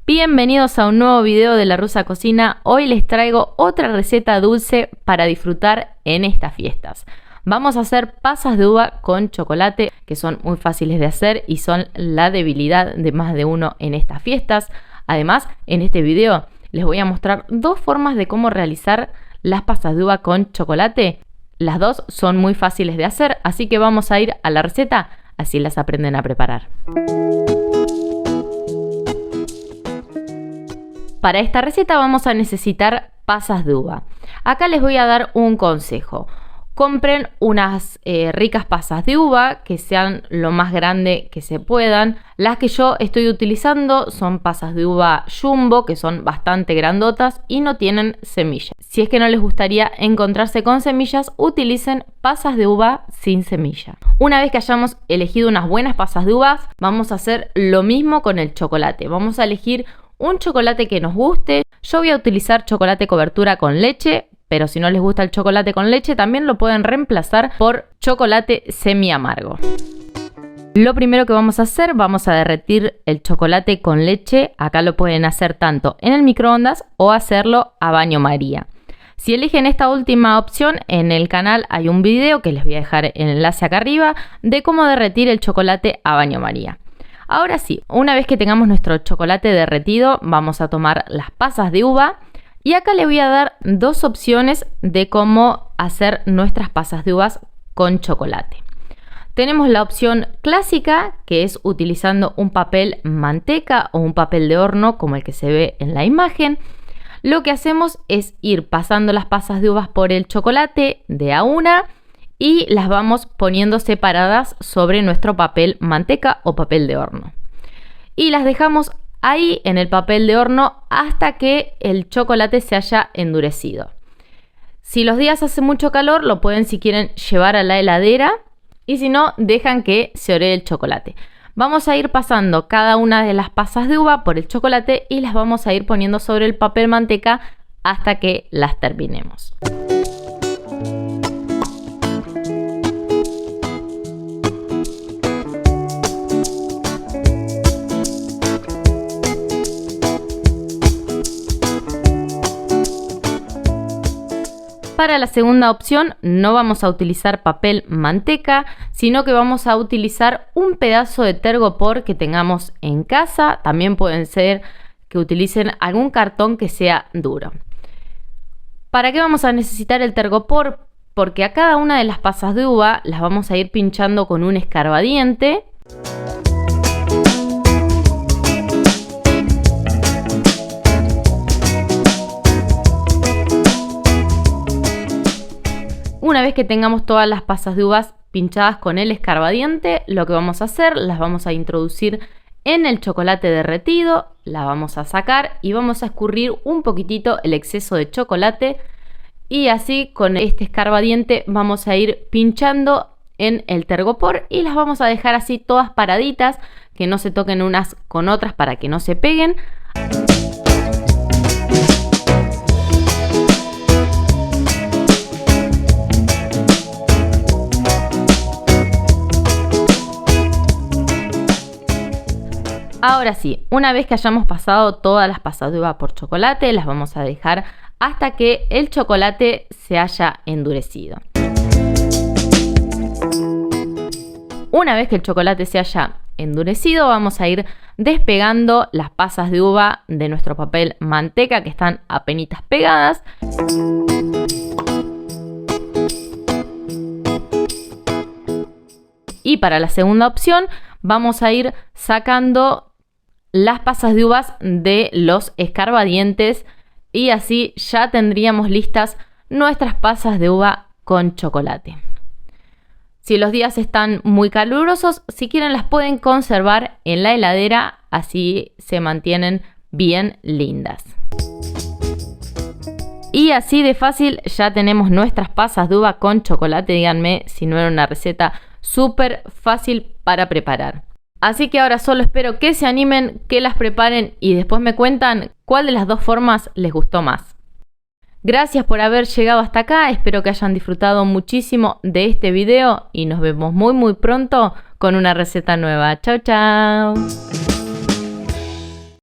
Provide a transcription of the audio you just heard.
Bienvenidos a un nuevo video de La Rusa Cocina. Hoy les traigo otra receta dulce para disfrutar en estas fiestas. Vamos a hacer pasas de uva con chocolate, que son muy fáciles de hacer y son la debilidad de más de uno en estas fiestas. Además, en este video les voy a mostrar dos formas de cómo realizar las pasas de uva con chocolate. Las dos son muy fáciles de hacer, así que vamos a ir a la receta, así las aprenden a preparar. Para esta receta vamos a necesitar pasas de uva. Acá les voy a dar un consejo. Compren unas ricas pasas de uva que sean lo más grande que se puedan. Las que yo estoy utilizando son pasas de uva jumbo, que son bastante grandotas y no tienen semillas. Si es que no les gustaría encontrarse con semillas, utilicen pasas de uva sin semilla. Una vez que hayamos elegido unas buenas pasas de uvas, vamos a hacer lo mismo con el chocolate. Vamos a elegir un chocolate que nos guste. Yo voy a utilizar chocolate cobertura con leche, pero si no les gusta el chocolate con leche, también lo pueden reemplazar por chocolate semi amargo. Lo primero que vamos a hacer, vamos a derretir el chocolate con leche. Acá lo pueden hacer tanto en el microondas o hacerlo a baño María. Si eligen esta última opción, en el canal hay un video que les voy a dejar el enlace acá arriba de cómo derretir el chocolate a baño María. Ahora sí, una vez que tengamos nuestro chocolate derretido, vamos a tomar las pasas de uva y acá les voy a dar dos opciones de cómo hacer nuestras pasas de uvas con chocolate. Tenemos la opción clásica, que es utilizando un papel manteca o un papel de horno como el que se ve en la imagen. Lo que hacemos es ir pasando las pasas de uvas por el chocolate de a una y las vamos poniendo separadas sobre nuestro papel manteca o papel de horno. Y las dejamos ahí en el papel de horno hasta que el chocolate se haya endurecido. Si los días hace mucho calor, lo pueden, si quieren, llevar a la heladera y si no, dejan que se oree el chocolate. Vamos a ir pasando cada una de las pasas de uva por el chocolate y las vamos a ir poniendo sobre el papel manteca hasta que las terminemos. Para la segunda opción no vamos a utilizar papel manteca, sino que vamos a utilizar un pedazo de tergopor que tengamos en casa. También pueden ser que utilicen algún cartón que sea duro. ¿Para qué vamos a necesitar el tergopor? Porque a cada una de las pasas de uva las vamos a ir pinchando con un escarbadiente. Una vez que tengamos todas las pasas de uvas pinchadas con el escarbadiente, lo que vamos a hacer, las vamos a introducir en el chocolate derretido, la vamos a sacar y vamos a escurrir un poquitito el exceso de chocolate y así con este escarbadiente vamos a ir pinchando en el tergopor y las vamos a dejar así todas paraditas, que no se toquen unas con otras para que no se peguen. Ahora sí, una vez que hayamos pasado todas las pasas de uva por chocolate, las vamos a dejar hasta que el chocolate se haya endurecido. Una vez que el chocolate se haya endurecido, vamos a ir despegando las pasas de uva de nuestro papel manteca que están apenitas pegadas. Y para la segunda opción, vamos a ir sacando las pasas de uvas de los escarbadientes y así ya tendríamos listas nuestras pasas de uva con chocolate. Si los días están muy calurosos, si quieren las pueden conservar en la heladera, así se mantienen bien lindas. Y así de fácil ya tenemos nuestras pasas de uva con chocolate. Díganme si no era una receta súper fácil para preparar. Así que ahora solo espero que se animen, que las preparen y después me cuentan cuál de las dos formas les gustó más. Gracias por haber llegado hasta acá, espero que hayan disfrutado muchísimo de este video y nos vemos muy pronto con una receta nueva. Chau, chau.